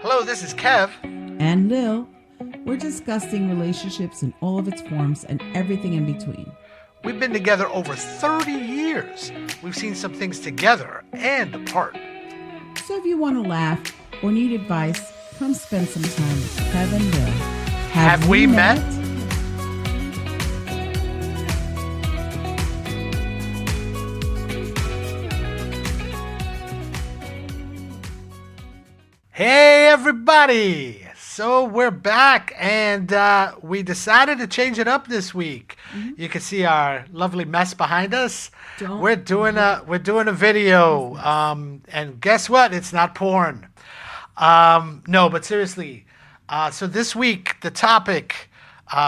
Hello, this is Kev. And Lil. We're discussing relationships in all of its forms and everything in between. We've been together over 30 years. We've seen some things together and apart. So if you want to laugh or need advice, come spend some time with Kev and Lil. Have we met? Hey everybody! So we're back and we decided to change it up this week. You can see our lovely mess behind us. We're doing a video and guess what? It's not porn. No, but seriously. So this week the topic,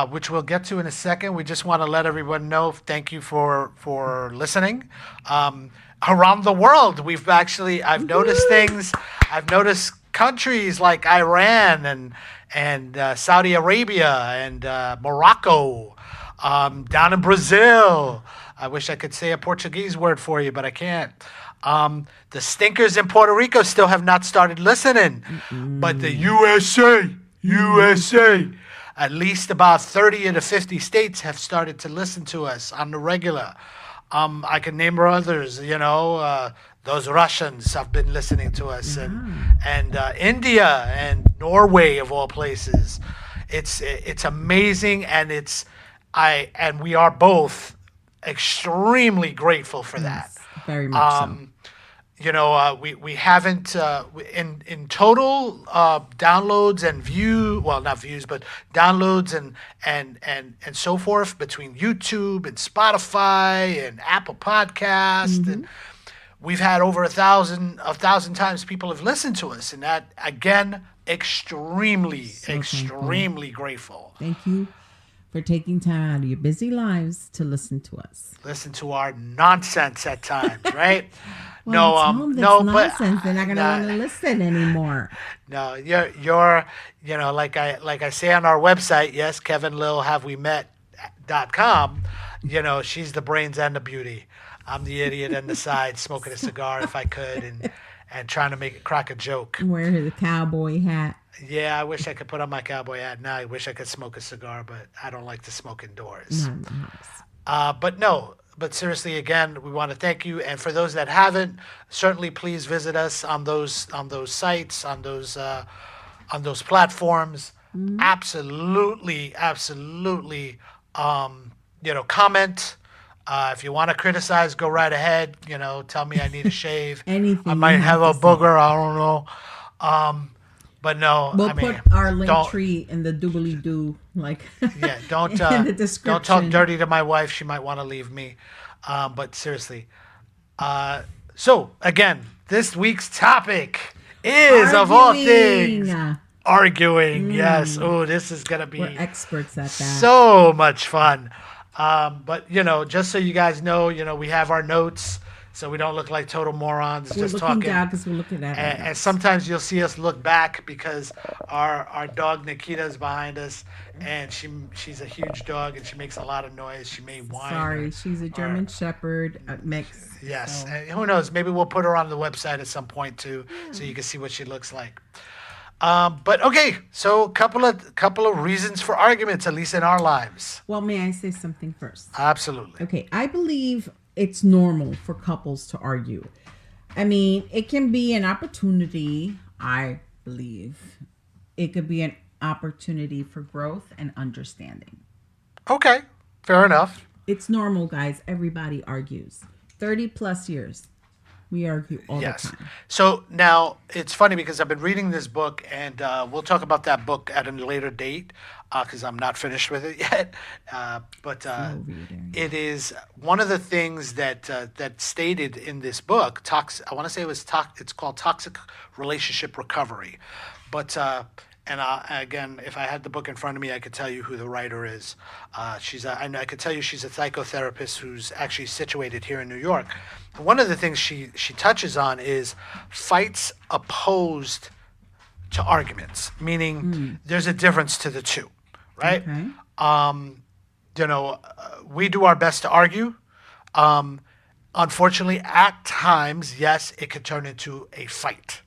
which we'll get to in a second, we just want to let everyone know. Thank you for listening. Around the world, I've noticed things. I've noticed countries like Iran and Saudi Arabia and Morocco, down in Brazil. I wish I could say a Portuguese word for you, but I can't. The stinkers in Puerto Rico still have not started listening, but the USA, at least about 30 of the 50 states have started to listen to us on the regular. I can name others, those Russians have been listening to us, and India and Norway of all places. It's amazing, and we are both extremely grateful for that. Very much so. We haven't in total downloads and not views, but downloads and so forth between YouTube and Spotify and Apple Podcast, and we've had over 1,000 times people have listened to us, and that again, extremely grateful. Thank you for taking time out of your busy lives to listen to us. Listen to our nonsense at times, right? Well, nonsense. They're not going to want to listen anymore. No, you're like I say on our website, yes, KevinLilHaveWeMet.com. She's the brains and the beauty. I'm the idiot and the side, smoking a cigar if I could, and trying to crack a joke. Wear the cowboy hat. Yeah, I wish I could put on my cowboy hat now. I wish I could smoke a cigar, but I don't like to smoke indoors. Not in the house. But seriously, again, we want to thank you. And for those that haven't, certainly please visit us on those sites, on those platforms. Absolutely. Comment. If you want to criticize, go right ahead. Tell me I need a shave. Anything. I might have a booger. I don't know. But no, we'll put our link tree in the doobly-doo, don't in the description. Don't talk dirty to my wife. She might want to leave me. But seriously, so again, this week's topic is of all things arguing. Yes. Oh, this is gonna be. We're experts at that. So much fun. But just so you guys know, we have our notes. So we don't look like total morons we're just looking talking. Down because we're looking at it. And sometimes you'll see us look back because our dog Nikita is behind us, and she's a huge dog and she makes a lot of noise. She may whine. Sorry, she's a German Shepherd mix. Yes, so. And who knows? Maybe we'll put her on the website at some point too, so you can see what she looks like. But okay, so couple of reasons for arguments, at least in our lives. Well, may I say something first? Absolutely. Okay, I believe it's normal for couples to argue. I mean, it can be an opportunity, I believe. It could be an opportunity for growth and understanding. Okay, fair enough. It's normal, guys. Everybody argues. 30 plus years. We argue all the time. So now it's funny because I've been reading this book, and we'll talk about that book at a later date because I'm not finished with it yet. But it is one of the things that stated in this book. I want to say it's called Toxic Relationship Recovery. But again, if I had the book in front of me, I could tell you who the writer is. I could tell you she's a psychotherapist who's actually situated here in New York. One of the things she touches on is fights opposed to arguments, meaning there's a difference to the two, right? Okay. We do our best to argue. Unfortunately, at times, yes, it could turn into a fight.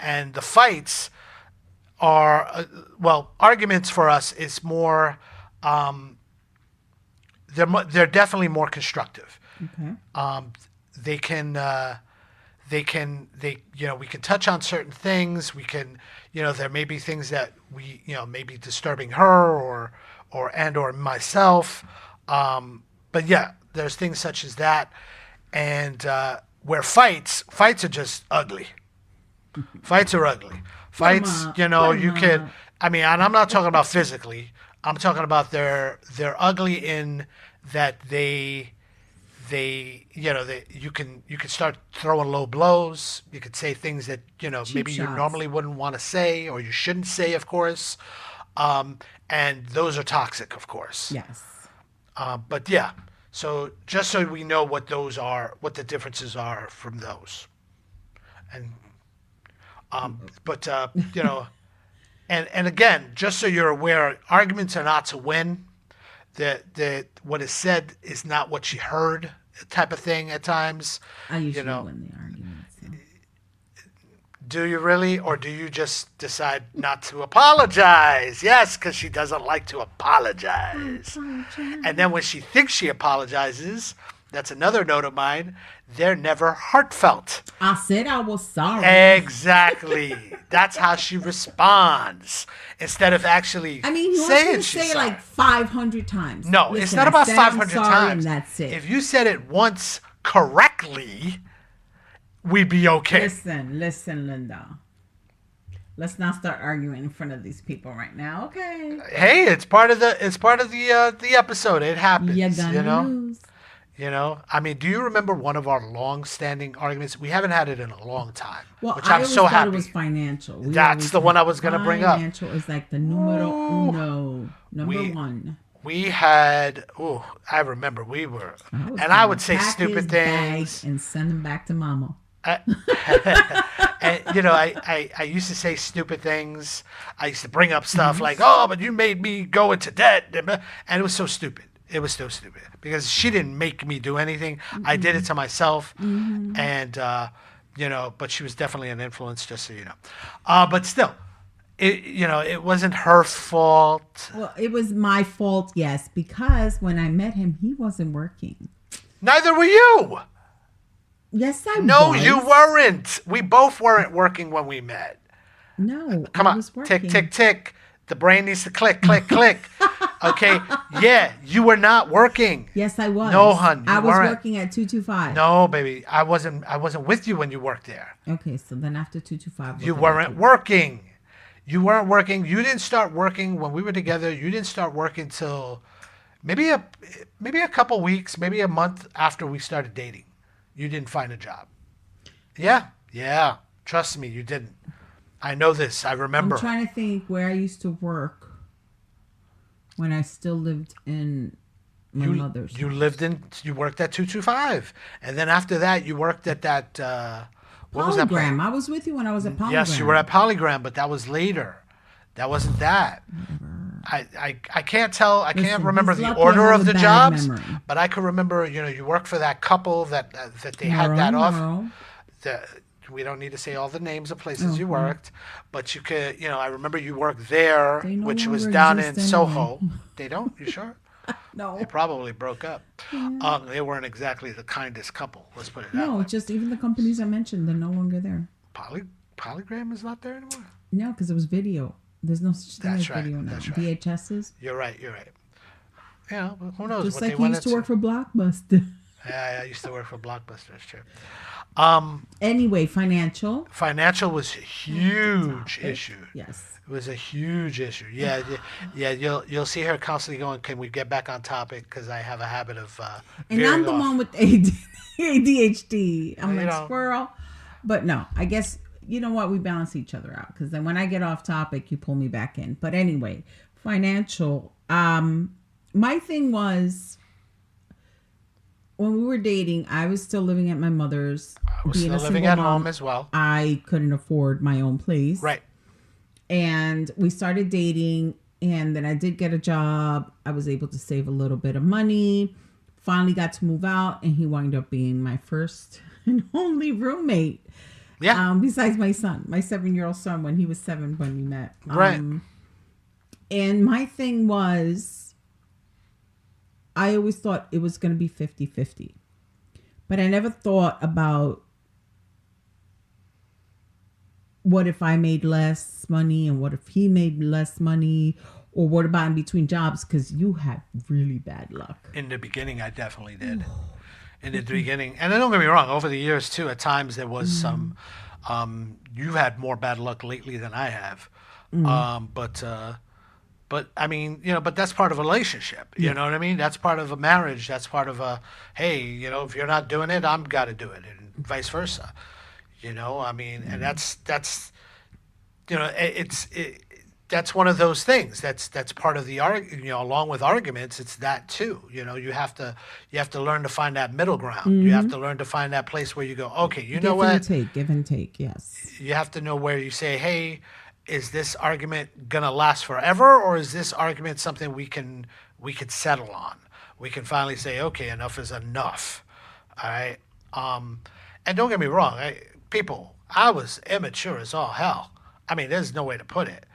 And the fights are, arguments for us is more, they're definitely more constructive. Okay. They can, we can touch on certain things. We can, there may be things that we, may be disturbing her or myself. But yeah, there's things such as that. And where fights are just ugly. Fights are ugly. Fights, you could, and I'm not talking about physically. I'm talking about they're ugly in that you can start throwing low blows. You could say things that maybe shots. you normally wouldn't want to say or you shouldn't say, of course. And those are toxic, of course. Yes. But yeah, so just so we know what those are, what the differences are from those, and and again, just so you're aware, arguments are not to win. That what is said is not what you heard, type of thing at times. I usually win the arguments. So. Do you really? Or do you just decide not to apologize? Yes, because she doesn't like to apologize. And then when she thinks she apologizes, that's another note of mine, they're never heartfelt. I said I was sorry. Exactly. That's how she responds. Instead of actually saying she's say sorry. Like 500 times. No, Listen, it's not about 500 times. And that's it. If you said it once correctly, we'd be okay. Listen, Linda. Let's not start arguing in front of these people right now, okay? Hey, it's part of the episode. It happens. You're gonna lose. Do you remember one of our long-standing arguments? We haven't had it in a long time, well, which I'm so happy. It was financial. That's the one I was going to bring up. Financial is like the numero uno, number one. We had, I remember we were, and I would say stupid things and send them back to mama. And I used to say stupid things. I used to bring up stuff like, "Oh, but you made me go into debt," and it was so stupid. It was so stupid because she didn't make me do anything. I did it to myself, and but she was definitely an influence, just so you know. But still, it wasn't her fault. Well, it was my fault, yes, because when I met him, he wasn't working. Neither were you. Yes, I was. No, you weren't. We both weren't working when we met. No, come on, tick, tick, tick. The brain needs to click, click, click. Okay, yeah, you were not working. Yes, I was. No, hun, I was weren't. working at 225. No, baby, I wasn't with you when you worked there. Okay, so then after 225, you weren't working. You weren't working. You didn't start working when we were together. You didn't start working till maybe a couple weeks, maybe a month after we started dating. You didn't find a job. Yeah. Trust me, you didn't. I know this. I remember. I'm trying to think where I used to work when I still lived in my mother's house. You worked at 225. And then after that, you worked at that, what was that? Polygram. I was with you when I was at Polygram. Yes, you were at Polygram, but that was later. That wasn't that. I can't tell. I can't remember the order of the jobs, but I could remember. You worked for that couple that they had that off. We don't need to say all the names of places you worked, but you could. I remember you worked there, which was down in Soho. They don't. You sure? No. They probably broke up. Yeah. They weren't exactly the kindest couple. Let's put it that way. No, just even the companies I mentioned, they're no longer there. Polygram is not there anymore. No, because it was video. There's no such thing as video now. That's right. VHSs. You're right. Yeah, well, who knows? Just what like you used to work for Blockbuster. Yeah, I used to work for Blockbuster. That's true. Anyway, financial. Financial was a huge issue. Yes. It was a huge issue. Yeah. You'll see her constantly going, "Can we get back on topic?" Because I have a habit of. And I'm the one with ADHD. I'm like squirrel, but no, I guess. You know what? We balance each other out because then when I get off topic, you pull me back in. But anyway, financial. My thing was when we were dating, I was still living at my mother's. I was still living at home as well. I couldn't afford my own place. Right. And we started dating, and then I did get a job. I was able to save a little bit of money. Finally got to move out, and he wound up being my first and only roommate. Yeah. Besides my son, my 7-year-old son, when he was 7 when we met. Right. And my thing was, I always thought it was going to be 50-50. But I never thought about what if I made less money and what if he made less money, or what about in between jobs? Because you had really bad luck. In the beginning, I definitely did. In the beginning, and then don't get me wrong, over the years too, at times there was some. You've had more bad luck lately than I have, but I mean, but that's part of a relationship. You know what I mean? That's part of a marriage. That's part of a, hey, if you're not doing it, I'm got to do it, and vice versa. I mean, and that's that's one of those things. That's part of the along with arguments, it's that too. You have to learn to find that middle ground. You have to learn to find that place where you go, okay, know what? Give and take, yes. You have to know where you say, hey, is this argument gonna last forever, or is this argument something we could settle on? We can finally say, okay, enough is enough. All right. And don't get me wrong, I was immature as all hell. I mean, there's no way to put it.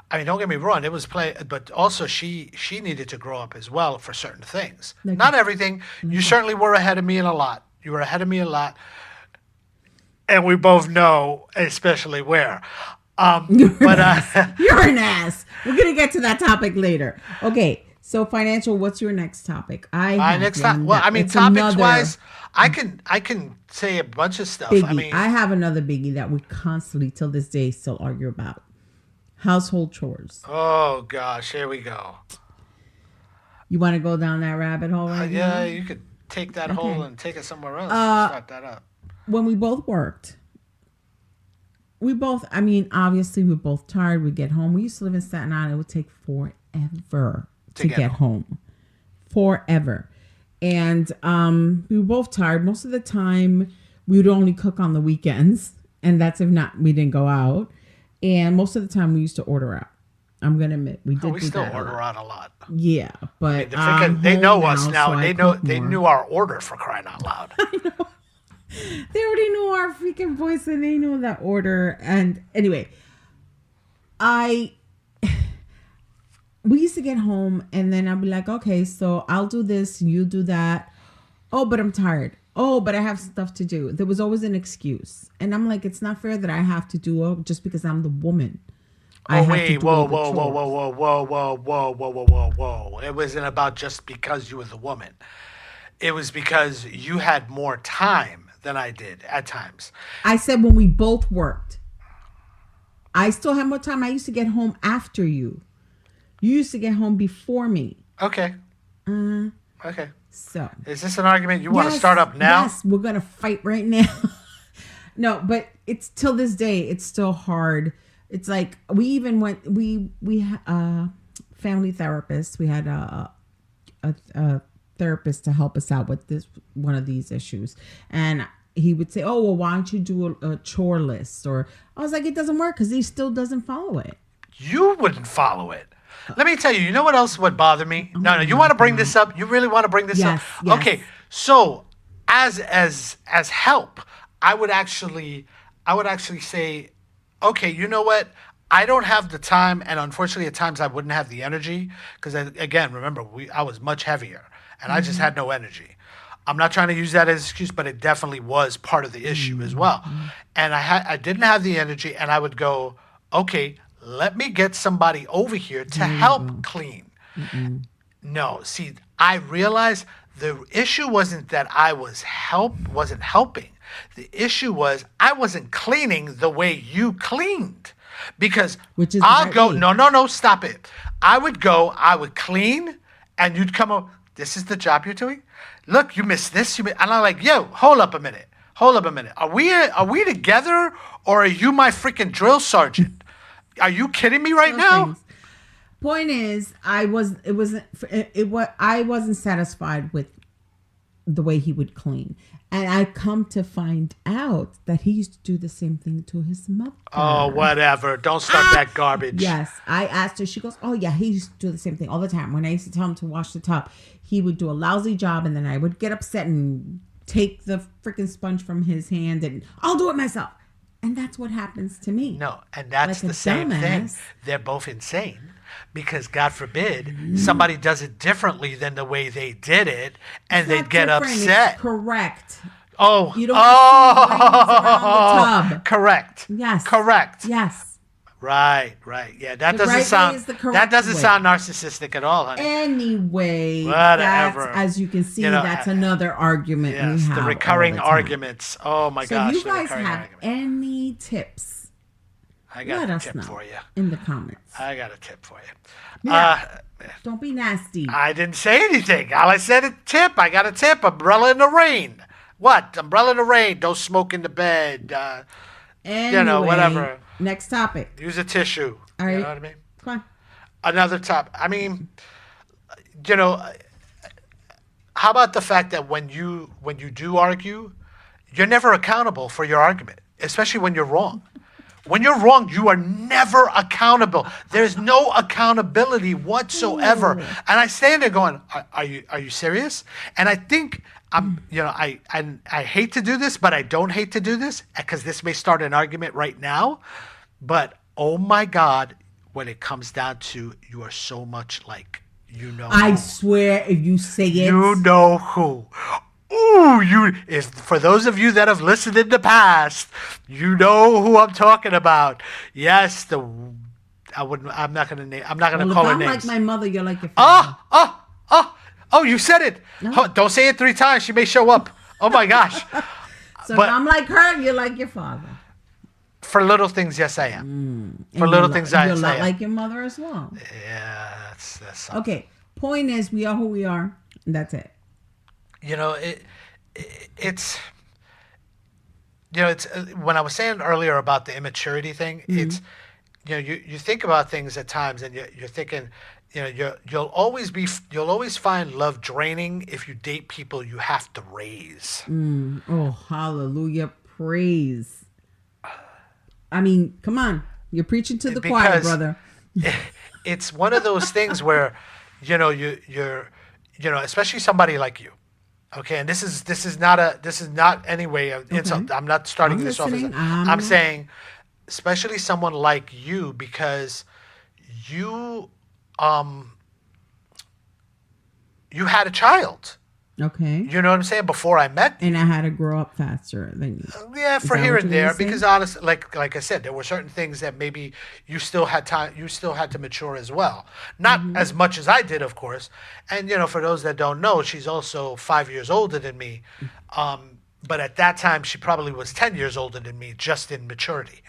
I mean, don't get me wrong, it was but also she needed to grow up as well for certain things. Not everything. You certainly were ahead of me in a lot. You were ahead of me a lot. And we both know, especially where. But You're an ass. We're going to get to that topic later. Okay. So financial, what's your next topic? Topics-wise, I can say a bunch of stuff. Biggie. I have another biggie that we constantly, till this day, still argue about. Household chores. Oh, gosh. Here we go. You want to go down that rabbit hole right now? Yeah, you could take that hole and take it somewhere else. Start that up. When we both worked, obviously we're both tired. We get home. We used to live in Staten Island. It would take forever to get home. Forever. And we were both tired. Most of the time, we would only cook on the weekends. And that's if not, we didn't go out. And most of the time, we used to order out. I'm going to admit, we did. We still order out a lot. Yeah, but they know us now. They knew our order, for crying out loud. I know. They already knew our freaking voice and they knew that order. And anyway, we used to get home and then I'd be like, okay, so I'll do this, you do that. Oh, but I'm tired. Oh, but I have stuff to do. There was always an excuse. And I'm like, it's not fair that I have to do it just because I'm the woman. Whoa. It wasn't about just because you were the woman. It was because you had more time than I did at times. I said when we both worked. I still have more time. I used to get home after you. You used to get home before me. Okay. Okay. So. Is this an argument you want to start up now? Yes, we're going to fight right now. No, but it's till this day, it's still hard. It's like we even went, we family therapists. We had a therapist to help us out with one of these issues. And he would say, oh, well, why don't you do a chore list? Or I was like, it doesn't work because he still doesn't follow it. You wouldn't follow it. Let me tell you, you know what else would bother me? No, you want to bring this up? You really want to bring this up? Yes. Okay, so as help, I would actually say, okay, you know what? I don't have the time, and unfortunately at times I wouldn't have the energy because, again, remember, I was much heavier, and I just had no energy. I'm not trying to use that as an excuse, but it definitely was part of the issue as well. And I didn't have the energy, and I would go, okay, let me get somebody over here to help clean. No, see, I realized the issue wasn't that I wasn't helping. The issue was I wasn't cleaning the way you cleaned. Because I'll go, no, stop it. I would clean, and you'd come up, this is the job you're doing? Look, you missed this. And I'm like, yo, hold up a minute. Are we together, or are you my freaking drill sergeant? Are you kidding me right now? Point is, I wasn't satisfied with the way he would clean. And I come to find out that he used to do the same thing to his mother. Oh, whatever. Don't start that garbage. Yes. I asked her. She goes, oh, yeah, he used to do the same thing all the time. When I used to tell him to wash the tub, he would do a lousy job. And then I would get upset and take the freaking sponge from his hand and I'll do it myself. And that's what happens to me. No, and that's Like the a same thing. dumbass. They're both insane because, God forbid, somebody does it differently than the way they did it, and It's they'd not get different, upset. It's correct. Oh, You don't see rings around the tub. correct. Yes. Correct. Yes. Right. Yeah, that The doesn't right way sound is the correct that doesn't way. sound narcissistic at all, honey. Anyway, Whatever. that's, as you can see, You know, that's another argument we Yes, have. the all recurring the time. arguments. Oh my So gosh. you the guys recurring have argument. any tips? I got Let a us tip know for you. in the comments. I got a tip for you. Yeah. Don't be nasty. I didn't say anything. All I said a tip. I got a tip. Umbrella in the rain. What? Umbrella in the rain. Don't smoke in the bed. Anyway, whatever. Next topic. Use a tissue. All You right. know what I mean? Come on. Another top. I mean, how about the fact that when you do argue, you're never accountable for your argument, especially when you're wrong. When you're wrong, you are never accountable. There's no accountability whatsoever. Ooh. And I stand there going, "Are you serious?" And I think I hate to do this, but I don't hate to do this because this may start an argument right now. But oh my God, when it comes down to you are so much like I who. swear, if you say it, You know who. Ooh, if for those of you that have listened in the past, you know who I'm talking about. Yes, I'm not gonna call her I'm names. like my mother, you're like your father. Oh, you said it. No. Oh, don't say it 3 times. She may show up. Oh my gosh. So but- if I'm like her, you're like your father. For little things, yes, I am. For And little you're things, you're I a lot am. like your mother as well. Yeah, that's something. Okay. Point is, we are who we are. And that's it. It's when I was saying earlier about the immaturity thing, it's you think about things at times and you're thinking, you'll always find love draining if you date people you have to raise. Oh, hallelujah. Praise. I mean, come on. You're preaching to the choir, brother. It's one of those things where, you're especially somebody like you. Okay, and this is not any way of insult. I'm not starting I'm this off as listening. I'm saying, especially someone like you, because you had a child. Okay. You know what I'm saying? Before I met you. And I had to grow up faster than you. Yeah, for that here what and you're there, gonna say? because honestly, like I said, there were certain things that maybe you still had to mature as well. Not as much as I did, of course. And for those that don't know, she's also 5 years older than me. But at that time, she probably was 10 years older than me, just in maturity.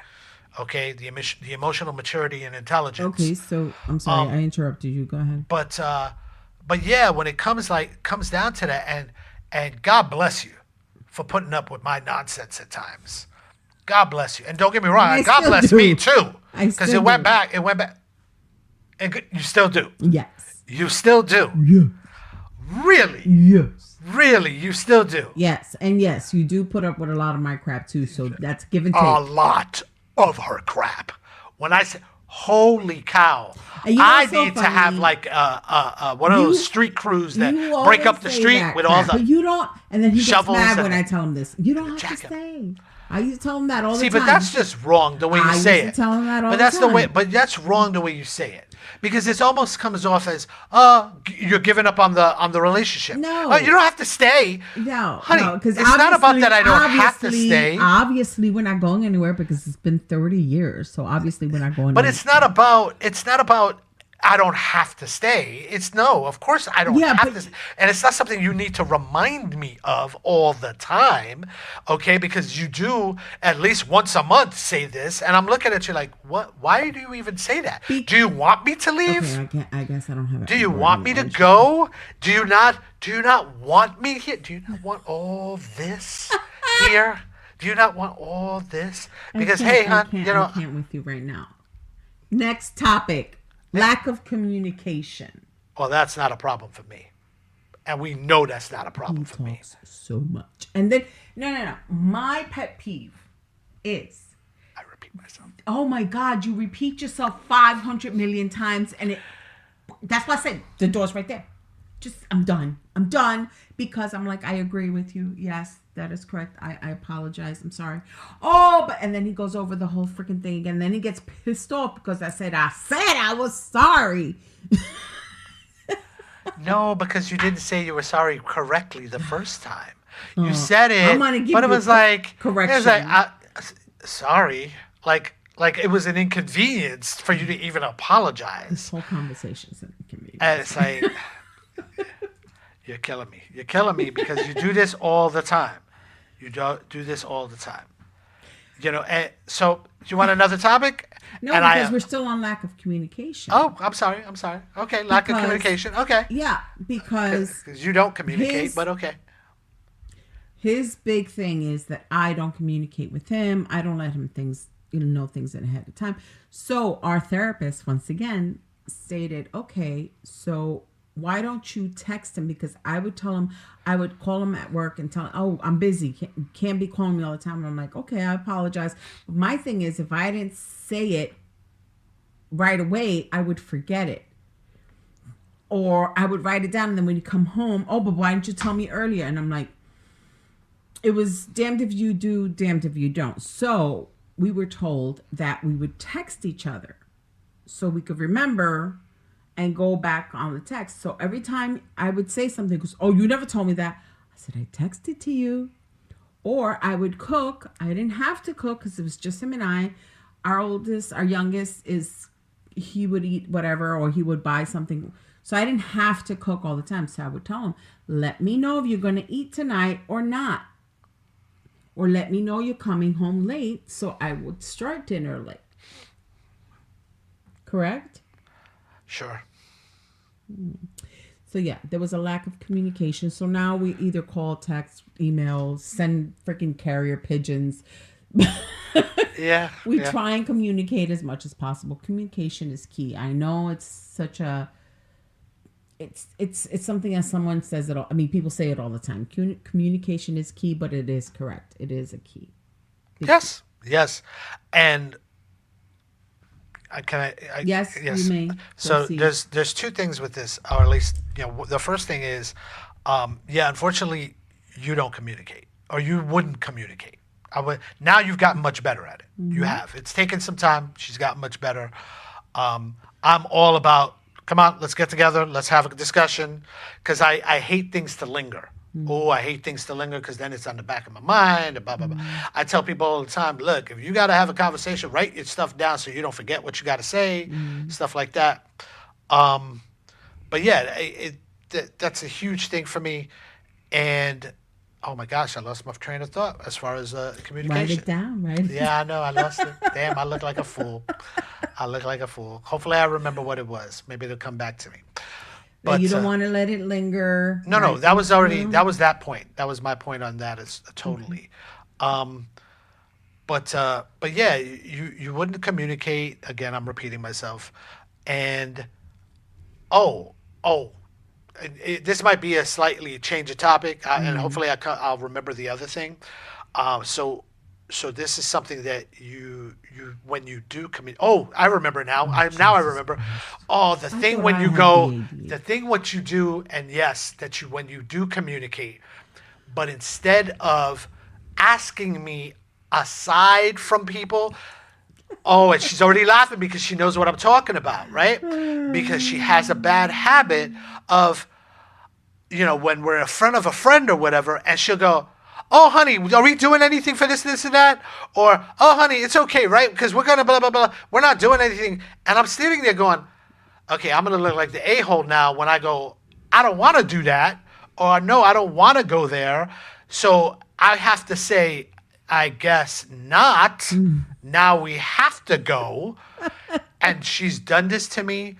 Okay, the emotional maturity and intelligence. Okay, so I'm sorry, I interrupted you. Go ahead. But yeah, when it comes down to that, and God bless you for putting up with my nonsense at times. God bless you, and don't get me wrong, I God still bless do. me too, I because still it went do. back, and you still do. Yes. You still do. Yeah. Really, Yes. really, you still do. Yes, and yes, you do put up with a lot of my crap too. So that's give and take. A lot of her crap. When I say, holy cow, And you know I what's so need to have funny? like one of those street crews that You break always up the say street that with crap, all the but you don't. And then he gets shovels mad and when I tell him this. You don't have to jacket. stay. I used to tell him that all See, the time. but that's just wrong the way you I say used to it. tell him that all but the that's the way. time. But that's wrong the way you say it, because it almost comes off as, you're giving up on the relationship. No. Oh, you don't have to stay. No, honey. because it's not about that I don't have to stay. Obviously, we're not going anywhere because it's been 30 years. So obviously, we're not going. But it's not about I don't have to stay. It's no, of course I don't have to. And it's not something you need to remind me of all the time, okay? Because you do at least once a month say this, and I'm looking at you like, what? Why do you even say that? Do you want me to leave? Okay, I guess I don't have it. Do you want me to go? Do you not want me here? Do you not want all this here? Do you not want all this? Because hey, hon, I can't with you right now. Next topic. Lack of communication. Well, that's not a problem for me. And we know that's not a problem He for me. talks so much. And then, no. My pet peeve is, I repeat myself. oh my God, you repeat yourself 500 million times. And that's why I said the door's right there. I'm done. I'm done because I'm like, I agree with you. Yes, that is correct. I apologize. I'm sorry. Oh, but and then he goes over the whole freaking thing again. And then he gets pissed off because I said I was sorry. No, because you didn't say you were sorry correctly the first time. You said it, but it was like correction. It was like sorry, like it was an inconvenience for you to even apologize. This whole conversation's an inconvenience. And it's like you're killing me. You're killing me because you do this all the time. You do this all the time. You know. And so, do you want another topic? No, because we're still on lack of communication. Oh, I'm sorry. Okay, lack of communication. Okay. Yeah, because you don't communicate, but okay. His big thing is that I don't communicate with him. I don't let him know things ahead of time. So our therapist, once again, stated, okay, so why don't you text him? Because I would call him at work and tell him, oh, I'm busy. Can't be calling me all the time. And I'm like, okay, I apologize. But my thing is, if I didn't say it right away, I would forget it. Or I would write it down. And then when you come home, oh, but why didn't you tell me earlier? And I'm like, it was damned if you do, damned if you don't. So we were told that we would text each other so we could remember and go back on the text. So every time I would say something, goes, oh, you never told me that. I said, I texted to you. Or I would cook. I didn't have to cook because it was just him and I. Our youngest he would eat whatever, or he would buy something. So I didn't have to cook all the time. So I would tell him, let me know if you're going to eat tonight or not. Or let me know you're coming home late, so I would start dinner late. Correct? Sure. So yeah, there was a lack of communication. So now we either call, text, email, send freaking carrier pigeons. Yeah. We try and communicate as much as possible. Communication is key. I know it's such a... It's something that someone says it all. I mean, people say it all the time. Communication is key, but it is correct. It is a key. Yes. And yes, you may. So there's two things with this, or at least the first thing is, unfortunately, you don't communicate, or you wouldn't communicate. Now you've gotten much better at it. Mm-hmm. You have. It's taken some time. She's gotten much better. I'm all about. Come on, let's get together. Let's have a discussion. Because I hate things to linger. Mm-hmm. Oh, I hate things to linger because then it's on the back of my mind. And blah, blah, blah. I tell people all the time, look, if you got to have a conversation, write your stuff down so you don't forget what you got to say, stuff like that. But yeah, that's a huge thing for me. And oh my gosh, I lost my train of thought as far as communication. Write it down, right? Yeah, I know. I lost it. Damn, I look like a fool. Hopefully I remember what it was. Maybe it'll come back to me. But you don't want to let it linger. No, that was already, that was that point. That was my point on that is totally. But yeah, you wouldn't communicate. Again, I'm repeating myself. And, this might be a slightly change of topic, and hopefully I'll remember the other thing. So this is something that you when you do communicate. Oh, I remember now. I remember. Oh, the thing when you go, the thing what you do, and yes, that you when you do communicate, but instead of asking me aside from people. Oh, and she's already laughing because she knows what I'm talking about, right? Because she has a bad habit of, when we're in front of a friend or whatever, and she'll go, oh, honey, are we doing anything for this and that? Or, oh, honey, it's okay, right? Because we're going to blah, blah, blah. We're not doing anything. And I'm sitting there going, okay, I'm going to look like the a-hole now when I go, I don't want to do that. Or, no, I don't want to go there. So I have to say, I guess not. Now we have to go. And she's done this to me.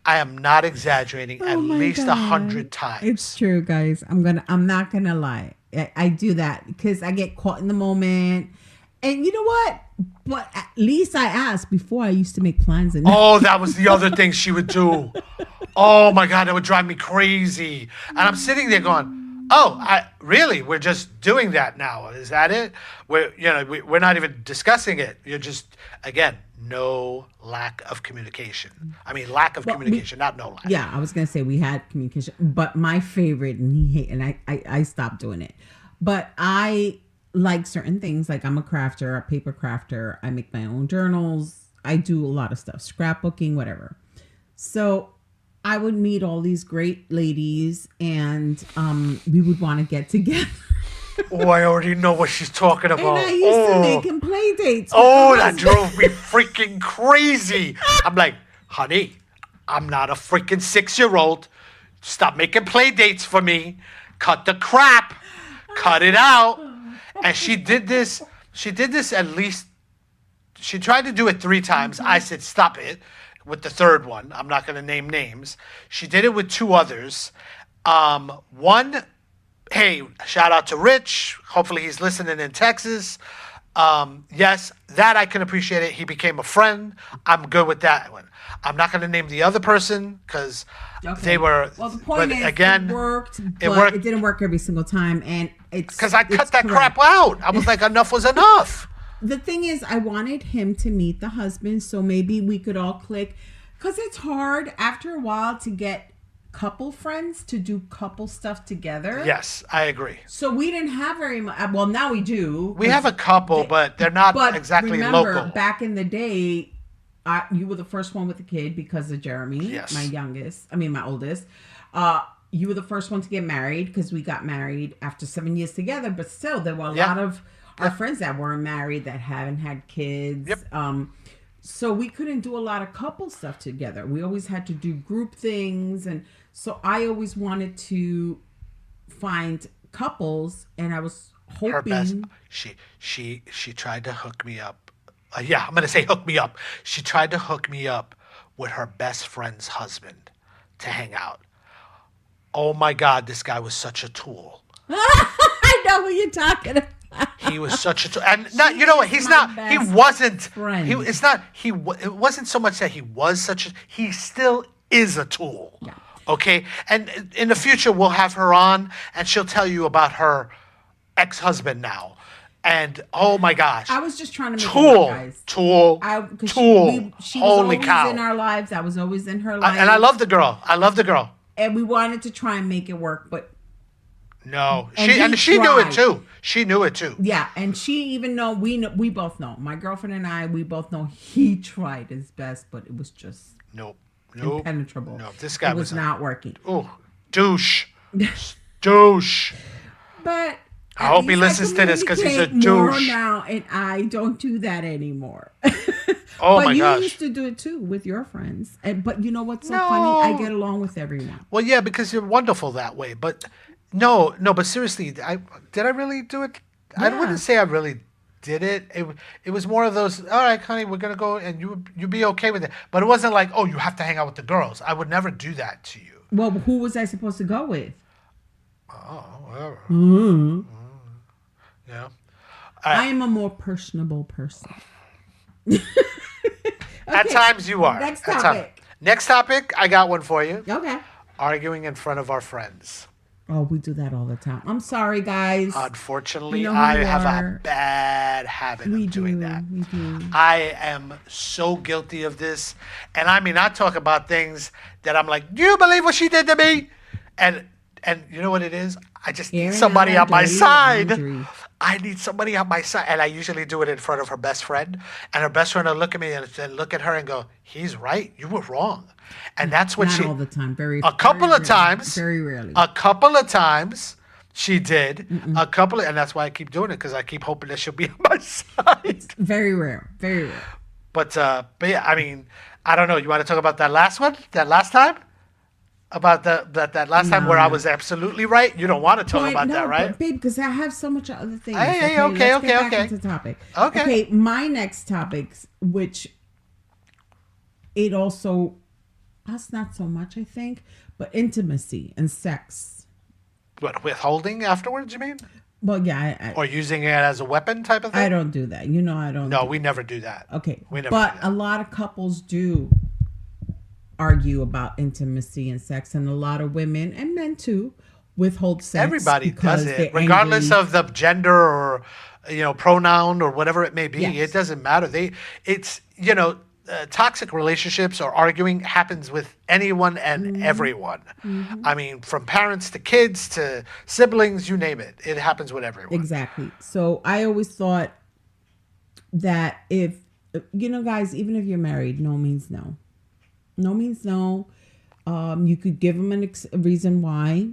I am not exaggerating. At least 100 times. It's true, guys. I'm not gonna lie. I do that because I get caught in the moment. And you know what? But at least I asked before. I used to make plans. Oh, that was the other thing she would do. Oh my God, that would drive me crazy. And I'm sitting there going, Oh, really? We're just doing that now. Is that it? We're not even discussing it. You're just, again, no lack of communication. I mean, lack of communication, not no lack. Yeah, I was gonna say we had communication, but my favorite, I stopped doing it. But I like certain things. Like I'm a crafter, a paper crafter. I make my own journals. I do a lot of stuff, scrapbooking, whatever. So I would meet all these great ladies, and we would want to get together. Oh, I already know what she's talking about. And I used to make him play dates. Oh, that drove me freaking crazy. I'm like, honey, I'm not a freaking 6-year-old. Stop making play dates for me. Cut the crap. Cut it out. And she did this at least, she tried to do it 3 times. I said, stop it. With the third one, I'm not going to name names. She did it with 2 others. One, hey, shout out to Rich. Hopefully he's listening in Texas. Yes, that I can appreciate it. He became a friend. I'm good with that one. I'm not going to name the other person because they were. Well, the point is, again, it worked, but it didn't work every single time, and it's because I cut that crap out. I was like, enough was enough. The thing is, I wanted him to meet the husband, so maybe we could all click. Because it's hard after a while to get couple friends to do couple stuff together. Yes, I agree. So we didn't have very much. Well, now we do. We have a couple, but they're not exactly remember, local. Back in the day, you were the first one with the kid because of Jeremy, my oldest. You were the first one to get married because we got married after 7 years together. But still, there were a lot of our friends that weren't married that haven't had kids. Yep. So we couldn't do a lot of couple stuff together. We always had to do group things. And so I always wanted to find couples, and I was hoping. Her best, she tried to hook me up. I'm going to say hook me up. She tried to hook me up with her best friend's husband to hang out. Oh my God, this guy was such a tool. I know what you're talking about. He was such a tool. And not, you know what? He's not. He wasn't. Friend. It's not. It wasn't so much that he was such a. He still is a tool. Yeah. Okay. And in the future, we'll have her on, and she'll tell you about her ex-husband now. And oh my gosh, I was just trying to make tool, guys. tool. She was Holy always cow! in our lives. I was always in her life. And I love the girl. And we wanted to try and make it work, but no, she knew it too. She knew it too. Yeah, and she even know we both know. My girlfriend and I, we both know he tried his best, but it was just impenetrable. No, this guy was not working. Oh, douche. Douche. But I hope he listens to this because he's a douche. Now, and I don't do that anymore. Oh but my gosh. You used to do it too with your friends. But you know what's so funny? I get along with everyone. Well, yeah, because you're wonderful that way. But no, but seriously, did I really do it? Yeah. I wouldn't say I really did it. It was more of those, all right, honey, we're going to go, and you'd be okay with it. But it wasn't like, oh, you have to hang out with the girls. I would never do that to you. Well, who was I supposed to go with? Oh, whatever. Mm-hmm. Yeah. Right. I am a more personable person. At times you are. Next topic, I got one for you. Okay. Arguing in front of our friends. Oh, we do that all the time. I'm sorry, guys. Unfortunately, I have a bad habit of doing that. We do. I am so guilty of this. And I mean, I talk about things that I'm like, do you believe what she did to me? And you know what it is? I just need somebody on my side. I need somebody on my side. And I usually do it in front of her best friend. And her best friend will look at me and look at her and go, he's right. You were wrong. And that's what Not all the time. A couple of times. Very rarely. A couple of times she did. And that's why I keep doing it, because I keep hoping that she'll be on my side. It's very rare. Very rare. But yeah, I mean, I don't know. You want to talk about that last one? That last time? About that last time where I was absolutely right? You don't want to talk about that, right? But babe, because I have so much other things. Okay. Let's get back into topic. Okay, my next topics, which it also, that's not so much, I think, but intimacy and sex. What, withholding afterwards, you mean? Well, yeah. Or using it as a weapon type of thing? I don't do that. You know I don't. No, we never do that. Okay. We never but do that. A lot of couples do argue about intimacy and sex, and a lot of women and men too withhold sex. Everybody does it, they're regardless angry. of the gender or pronoun or whatever it may be. Yes. It doesn't matter. Toxic relationships or arguing happens with anyone and everyone. I mean, from parents to kids to siblings, you name it. It happens with everyone. Exactly. So I always thought that if, guys, even if you're married, no means no. No means no. You could give them a reason why.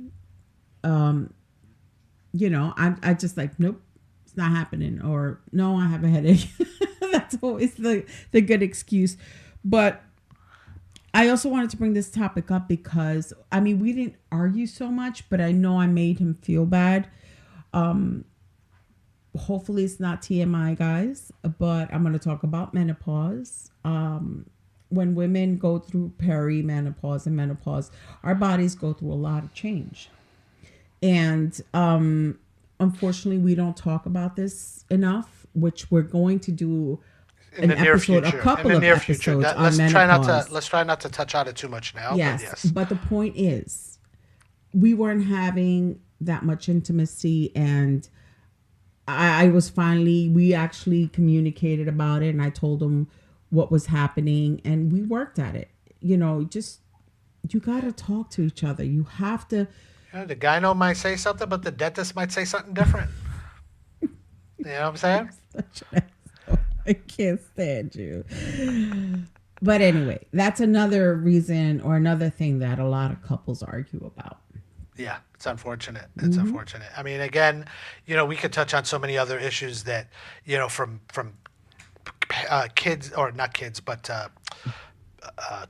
I just like, nope, it's not happening. Or, no, I have a headache. That's always the good excuse. But I also wanted to bring this topic up because, we didn't argue so much, but I know I made him feel bad. Hopefully it's not TMI, guys, but I'm going to talk about menopause. When women go through perimenopause and menopause, our bodies go through a lot of change. And unfortunately, we don't talk about this enough, which we're going to do In the near future. a couple of episodes on menopause. Let's try not to touch on it too much now. Yes, but the point is, we weren't having that much intimacy, and we actually communicated about it, and I told him what was happening, and we worked at it. You got to talk to each other. You have to. The gyno might say something, but the dentist might say something different. You know what I'm saying? I can't stand you. But anyway, that's another reason or another thing that a lot of couples argue about. Yeah, it's unfortunate. It's unfortunate. I mean, again, we could touch on so many other issues that, from kids, or not kids, but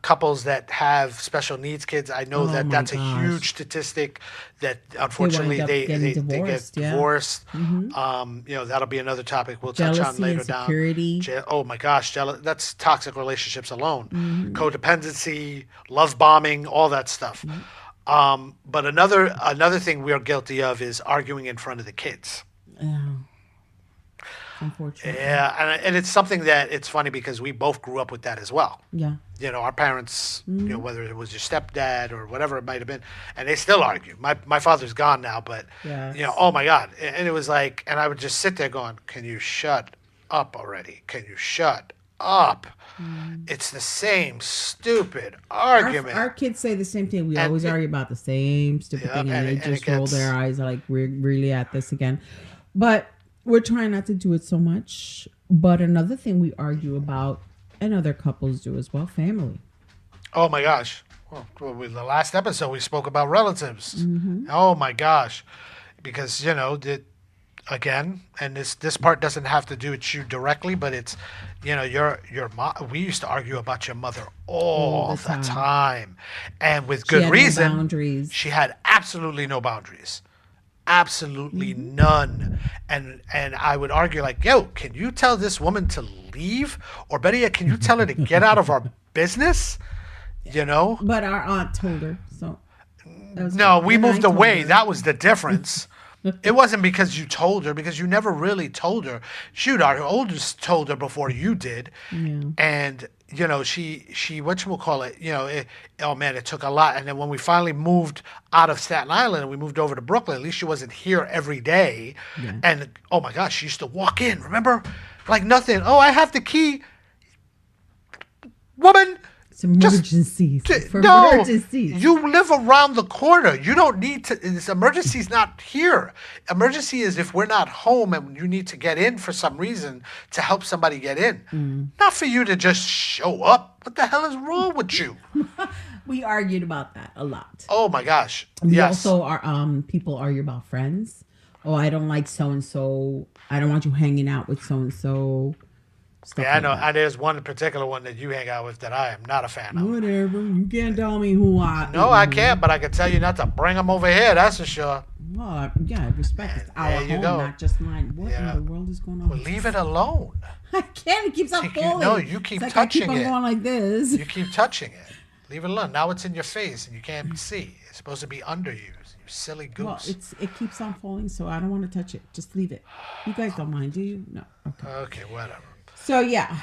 couples that have special needs kids. I know that's a huge statistic that unfortunately they get divorced. That'll be another topic we'll touch on later down. Oh my gosh, that's toxic relationships alone. Codependency, love bombing, all that stuff. But another thing we are guilty of is arguing in front of the kids. Unfortunately. Yeah, and it's something that it's funny because we both grew up with that as well. Yeah. Our parents, whether it was your stepdad or whatever it might have been, and they still argue. My father's gone now, but, oh my God. And it was like, and I would just sit there going, can you shut up already? Can you shut up? It's the same stupid argument. Our kids say the same thing. We always argue about the same stupid thing, and they just roll their eyes like, we're really at this again. But we're trying not to do it so much. But another thing we argue about, and other couples do as well, family. Oh my gosh. Well, the last episode we spoke about relatives. Oh my gosh. Because, again, and this part doesn't have to do with you directly, but it's, your mom. We used to argue about your mother all the time. And with good reason. No boundaries. She had absolutely no boundaries. Absolutely none. And I would argue like, yo, can you tell this woman to leave? Or better yet, can you tell her to get out of our business? But our aunt told her, so. No, we moved away. That was the difference. It wasn't because you told her, because you never really told her. Shoot, our oldest told her before you did. Yeah. And, she whatchamacallit, oh man, it took a lot. And then when we finally moved out of Staten Island and we moved over to Brooklyn, at least she wasn't here every day. Yeah. And, oh my gosh, she used to walk in, remember? Like nothing. Oh, I have the key. Woman. It's emergencies. Emergencies. You live around the corner. You don't need to. This emergency is not here. Emergency is if we're not home and you need to get in for some reason to help somebody get in. Not for you to just show up. What the hell is wrong with you? We argued about that a lot. Oh my gosh. We also are. People argue about friends. Oh, I don't like so and so. I don't want you hanging out with so and so. Yeah, I know. And there's one particular one that you hang out with that I am not a fan of. Whatever. You can't tell me who I... No, I can't, but I can tell you not to bring them over here. That's for sure. Well, yeah, respect. It's our home, not just mine. What in the world is going on? Well, leave it alone. I can't. It keeps on falling. No, you keep touching it. I keep on going like this. You keep touching it. Leave it alone. Now it's in your face and you can't see. It's supposed to be under you. You silly goose. Well, it keeps on falling, so I don't want to touch it. Just leave it. You guys don't mind, do you? No. Okay, whatever. So, yeah,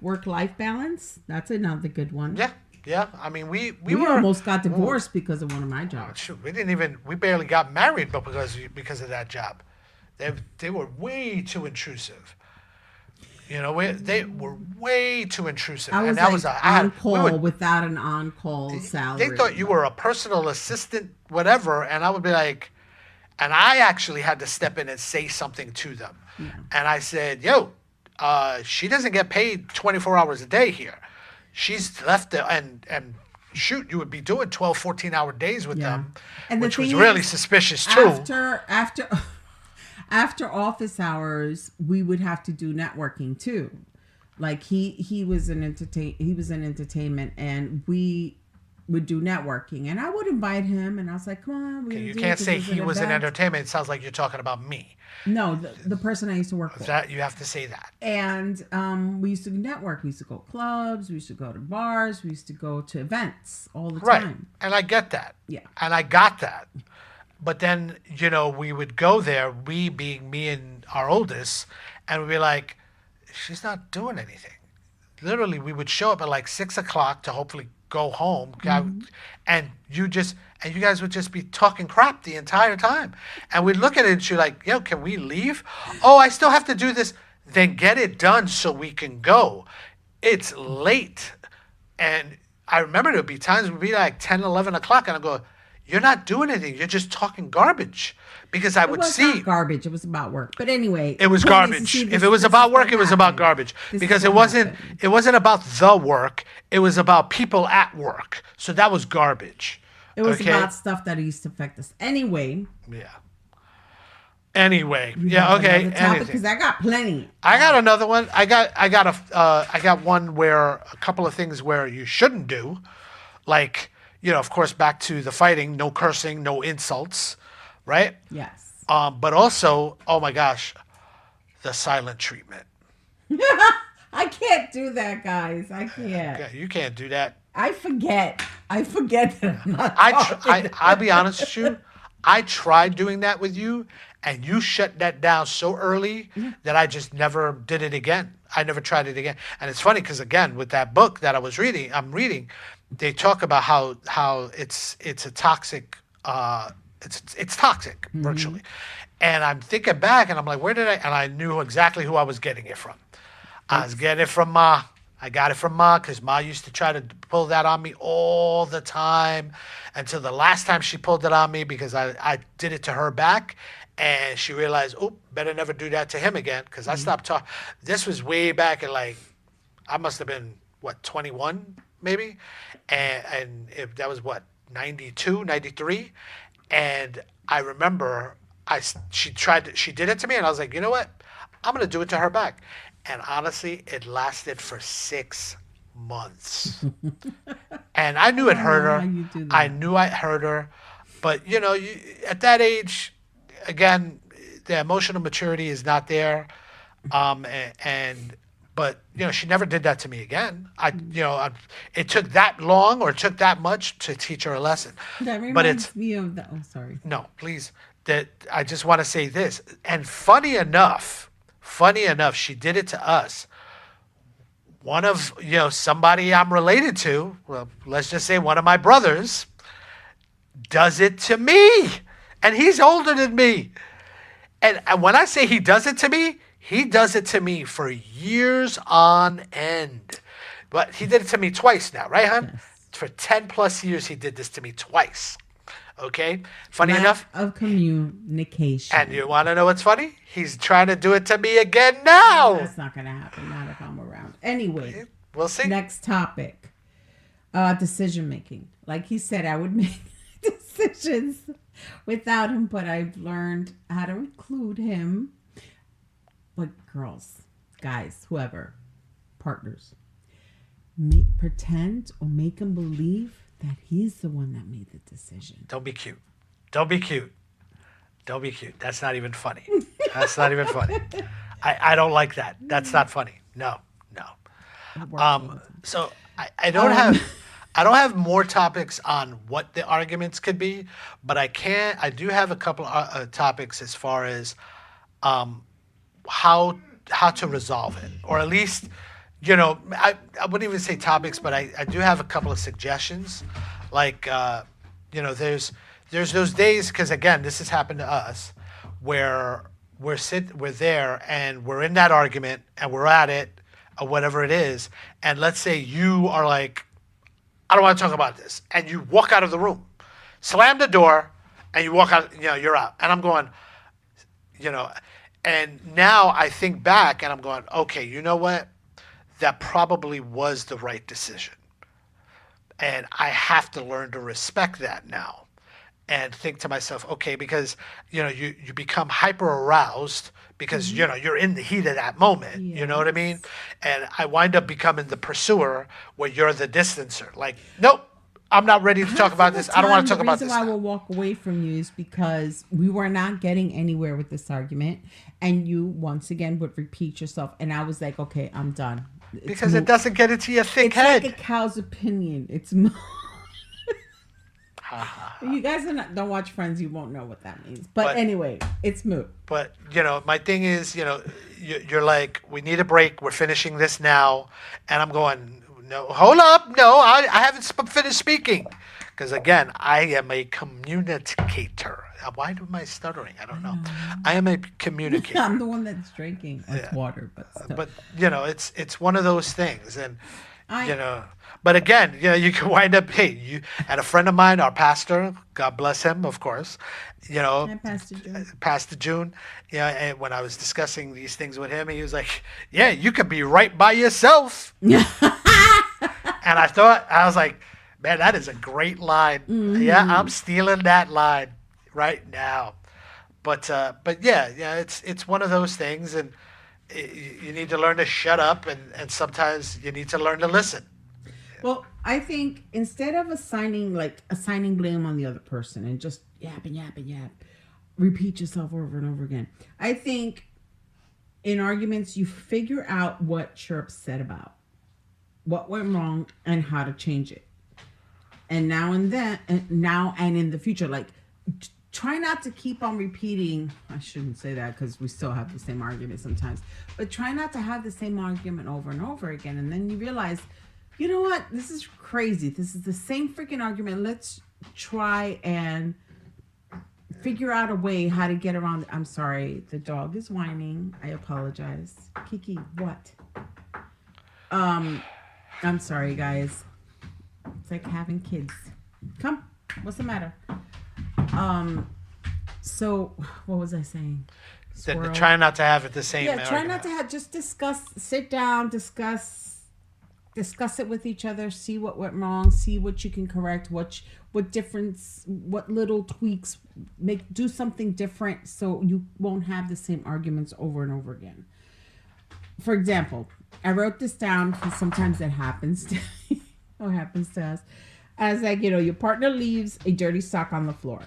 work-life balance. That's another good one. Yeah, Yeah, I mean, we We were almost got divorced because of one of my jobs. shoot, we barely got married, but because of that job, they were way too intrusive. They were way too intrusive, I and was that was like a I on had we call would without an on call they thought salary. you were a personal assistant, whatever, and I would be like, and I actually had to step in and say something to them, Yeah. and I said, "Yo, she doesn't get paid 24 hours a day here. She's left the and." Shoot, you would be doing 12, 14-hour days with Yeah. them, And the which was thing really is, suspicious too. after office hours, we would have to do networking too. Like he was in entertainment, and we would do networking, and I would invite him, and I was like, come on, we're Okay, gonna you do can't it 'cause say it's he an was in event. entertainment. It sounds like you're talking about me. No, the person I used to work for. That you have to say that. And we used to network. We used to go to clubs. We used to go to bars. We used to go to events all the Right. time. And I get that. Yeah. And I got that. But then, we would go there, we being me and our oldest, and we'd be like, she's not doing anything. Literally, we would show up at like 6 o'clock to hopefully go home. And you guys would just be talking crap the entire time. And we'd look at it and you're like, yo, can we leave? Oh, I still have to do this. Then get it done so we can go. It's late. And I remember there would be times it would be like 10, 11 o'clock, and I'd go, you're not doing anything. You're just talking garbage. Because I It would was see. not garbage. It was about work. But anyway, It was point is to garbage. see If this- it was this about is work, what it was about happened. garbage. This is Because what it wasn't happened. it wasn't about the work. It was about people at work. So that was garbage. It was okay? about stuff that used to affect us. Anyway. Yeah. Anyway, you yeah, have okay. another topic? Anything. Because I got plenty. I got another one. I got one where a couple of things where you shouldn't do, like of course, back to the fighting, no cursing, no insults, right? Yes. But also, oh my gosh, the silent treatment. I can't do that, guys. I can't. Yeah, you can't do that. I forget. I forget that I'm not I'll be honest with you. I tried doing that with you, and you shut that down so early that I just never did it again. I never tried it again. And it's funny because again, with that book that I'm reading, they talk about how it's a toxic, it's toxic virtually. And I'm thinking back, and I'm like, and I knew exactly who I was getting it from. I was getting it from Ma. I got it from Ma because Ma used to try to pull that on me all the time until the last time she pulled it on me because I did it to her back. And she realized, oh, better never do that to him again because I stopped talking. This was way back in I must have been, 21 maybe? And if that was 92, 93? And I remember she did it to me and I was like, you know what? I'm going to do it to her back. And honestly, it lasted for 6 months. And I knew it hurt her. you do that. I knew I hurt her. But, at that age, again, the emotional maturity is not there. But she never did that to me again. It took that long or it took that much to teach her a lesson. That But reminds me of the. Oh, sorry. no, please. That I just want to say this. And funny enough, she did it to us. One of, somebody I'm related to, well, let's just say one of my brothers, does it to me. And he's older than me. And when I say he does it to me, he does it to me for years on end. But he did it to me twice now, right, hon? Yes. For 10 plus years, he did this to me twice. Okay? Funny Lack enough. of communication. And you want to know what's funny? He's trying to do it to me again now. That's not going to happen. Not if I'm around. Anyway. We'll see. Next topic. Decision making. Like he said, I would make decisions without him, but I've learned how to include him. But girls, guys, whoever, partners, pretend or make him believe that he's the one that made the decision. Don't be cute. Don't be cute. Don't be cute. That's not even funny. That's not even funny. I don't like that. That's not funny. No. So I don't have more topics on what the arguments could be, but I do have a couple of topics as far as how to resolve it, or at least I wouldn't even say topics, but I do have a couple of suggestions. Like, there's those days, because again, this has happened to us, where we're there and we're in that argument and we're at it, or whatever it is, and let's say you are like, I don't want to talk about this, and you walk out of the room, slam the door, and you walk out, you're out, and I'm going, you know, and now I think back and I'm going, okay, you know what? That probably was the right decision. And I have to learn to respect that now and think to myself, okay, because, you become hyper aroused because, you're in the heat of that moment. You know what I mean? Yes. And I wind up becoming the pursuer where you're the distancer. Like, nope, I'm not ready to talk Half about of the this. I don't want to time, talk about the this reason why now. we'll walk away from you is because we were not getting anywhere with this argument, and you once again would repeat yourself, and I was like, okay, I'm done. It's Because it moot. doesn't get into your thick It's head. like a cow's opinion. It's moot. Ha, ha. You guys don't watch Friends, you won't know what that means. But But anyway, it's moot. But my thing is, you're like, we need a break. We're finishing this now, and I'm going, no, hold up, no, I haven't finished speaking, because again, I am a communicator. Why am I stuttering? I don't know. I am a communicator. I'm the one that's drinking. It's water, but still. But it's one of those things, and I you know. But again, you can wind up. Hey, you and a friend of mine, our pastor, God bless him, of course. I passed it, Joe. Pastor June. And when I was discussing these things with him, he was like, "Yeah, you could be right by yourself." And I was like, "Man, that is a great line. Yeah, I'm stealing that line right now." But yeah, it's one of those things, and you need to learn to shut up, and sometimes you need to learn to listen. Well, I think instead of assigning blame on the other person and just yap and yap and yap, repeat yourself over and over again. I think in arguments you figure out what you're upset about, what went wrong, and how to change it. And now and in the future, like try not to keep on repeating. I shouldn't say that because we still have the same argument sometimes, but try not to have the same argument over and over again. And then you realize, you know what? This is crazy. This is the same freaking argument. Let's try and figure out a way how to get around. I'm sorry. The dog is whining. I apologize. Kiki, what? I'm sorry, guys. It's like having kids. Come. What's the matter? So what was I saying? Squirrel. Try not to have it the same. Yeah, try argument. not to have, just sit down, discuss it with each other, see what went wrong, see what you can correct, what difference, what little tweaks, do something different so you won't have the same arguments over and over again. For example, I wrote this down because sometimes that happens to what happens to us. I was like, your partner leaves a dirty sock on the floor.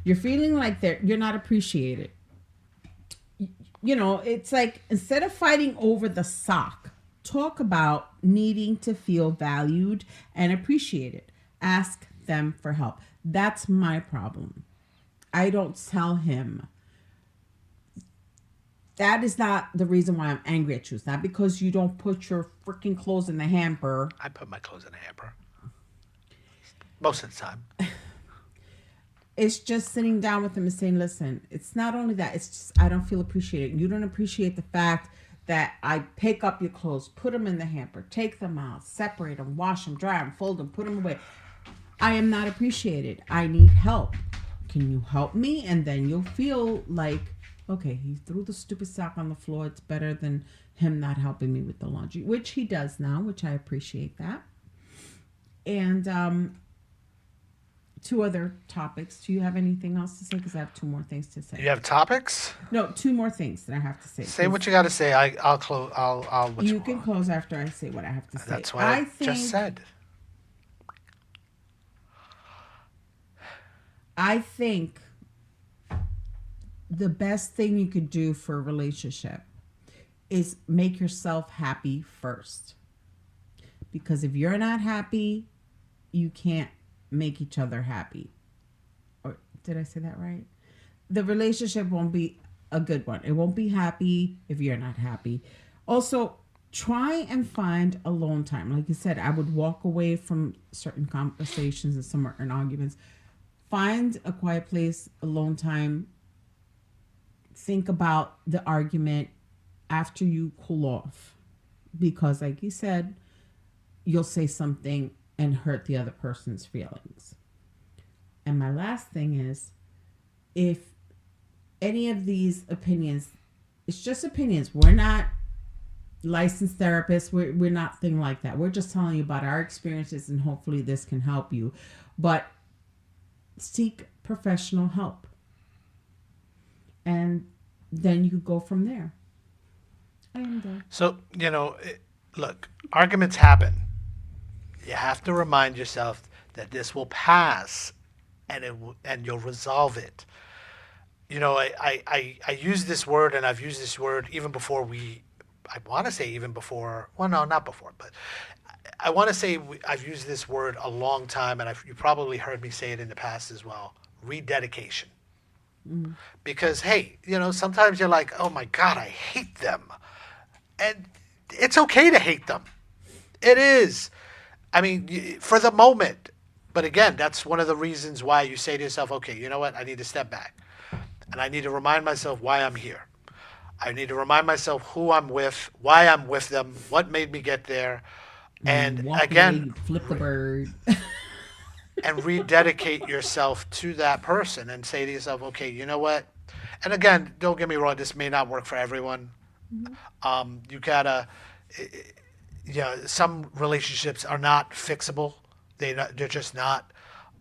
You're feeling like you're not appreciated. It's like, instead of fighting over the sock, talk about needing to feel valued and appreciated. Ask them for help. That's my problem. I don't tell him. That is not the reason why I'm angry at you. It's not because you don't put your freaking clothes in the hamper. I put my clothes in a hamper most of the time. It's just sitting down with him and saying, listen, it's not only that, it's just, I don't feel appreciated. You don't appreciate the fact that I pick up your clothes, put them in the hamper, take them out, separate them, wash them, dry them, fold them, put them away. I am not appreciated. I need help. Can you help me? And then you'll feel like, okay, he threw the stupid sock on the floor. It's better than him not helping me with the laundry, which he does now, which I appreciate that. And two other topics. Do you have anything else to say? Because I have two more things to say. You have topics? No, two more things that I have to say. Say what you got to say. I'll close. I'll. You can close after I say what I have to say. That's what I just said. I think the best thing you could do for a relationship is make yourself happy first. Because if you're not happy, you can't make each other happy. Or did I say that right? The relationship won't be a good one. It won't be happy if you're not happy. Also, try and find alone time. Like you said, I would walk away from certain conversations and certain arguments. Find a quiet place, alone time. Think about the argument after you cool off. Because, like you said, you'll say something and hurt the other person's feelings. And my last thing is, if any of these opinions, it's just opinions. We're not licensed therapists. We're not thing like that. We're just telling you about our experiences, and hopefully this can help you. But seek professional help. And then you go from there. So, look, arguments happen. You have to remind yourself that this will pass, and you'll resolve it. I use this word, and I've used this word even before I want to say even before, well, no, not before, but I want to say I've used this word a long time, and you probably heard me say it in the past as well, rededication. Mm. Because, hey, sometimes you're like, oh my God, I hate them. And it's okay to hate them. It is. I mean, for the moment. But again, that's one of the reasons why you say to yourself, okay, you know what? I need to step back. And I need to remind myself why I'm here. I need to remind myself who I'm with, why I'm with them, what made me get there. And again, flip the bird. And rededicate yourself to that person and say to yourself, okay, you know what? And again, don't get me wrong, this may not work for everyone. Mm-hmm. You gotta, some relationships are not fixable. They're just not.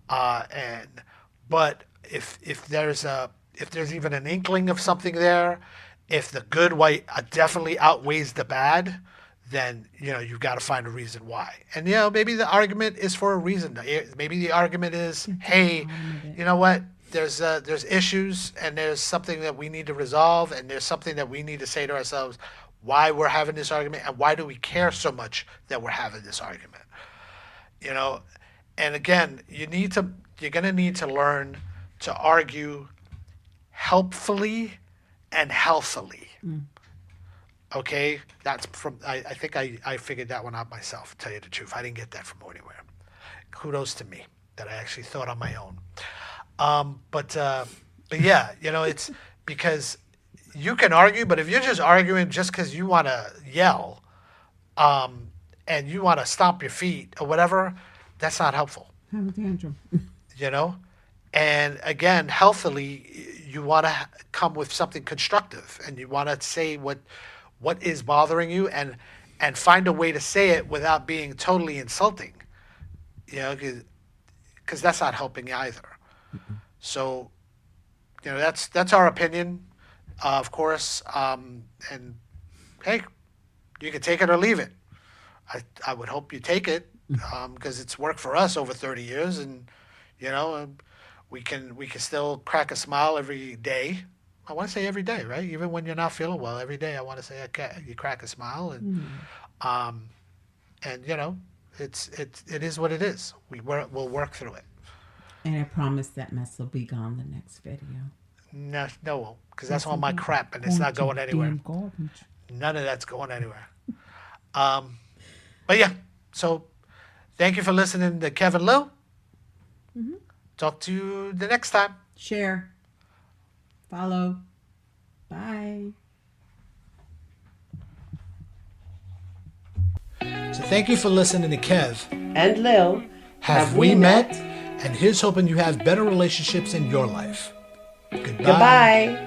But if there's even an inkling of something there, if the good definitely outweighs the bad, then you've got to find a reason why. And maybe the argument is for a reason. Maybe the argument is, hey, you know what? There's issues, and there's something that we need to resolve, and there's something that we need to say to ourselves why we're having this argument, and why do we care so much that we're having this argument. And again, you're gonna need to learn to argue helpfully and healthily. Okay, that's from I think I figured that one out myself, to tell you the truth. I didn't get that from anywhere. Kudos to me that I actually thought on my own. But yeah, it's because you can argue, but if you're just arguing just because you want to yell, and you want to stomp your feet or whatever, that's not helpful. Have a tantrum. And again, healthily, you want to come with something constructive, and you want to say what is bothering you, and find a way to say it without being totally insulting, because that's not helping either. Mm-hmm. So, that's our opinion, of course. And hey, you can take it or leave it. I would hope you take it, because it's worked for us over 30 years, and we can still crack a smile every day. I want to say every day, right? Even when you're not feeling well, every day I want to say, okay, you crack a smile, and it is what it is. We'll work through it. And I promise that mess will be gone the next video. No, because that's all my crap, and it's not going anywhere. None of that's going anywhere. But yeah, so thank you for listening to Kevin Lou. Mm-hmm. Talk to you the next time. Share. Follow. Bye. So thank you for listening to Kev and Lil. Have we met? And here's hoping you have better relationships in your life. Goodbye. Goodbye.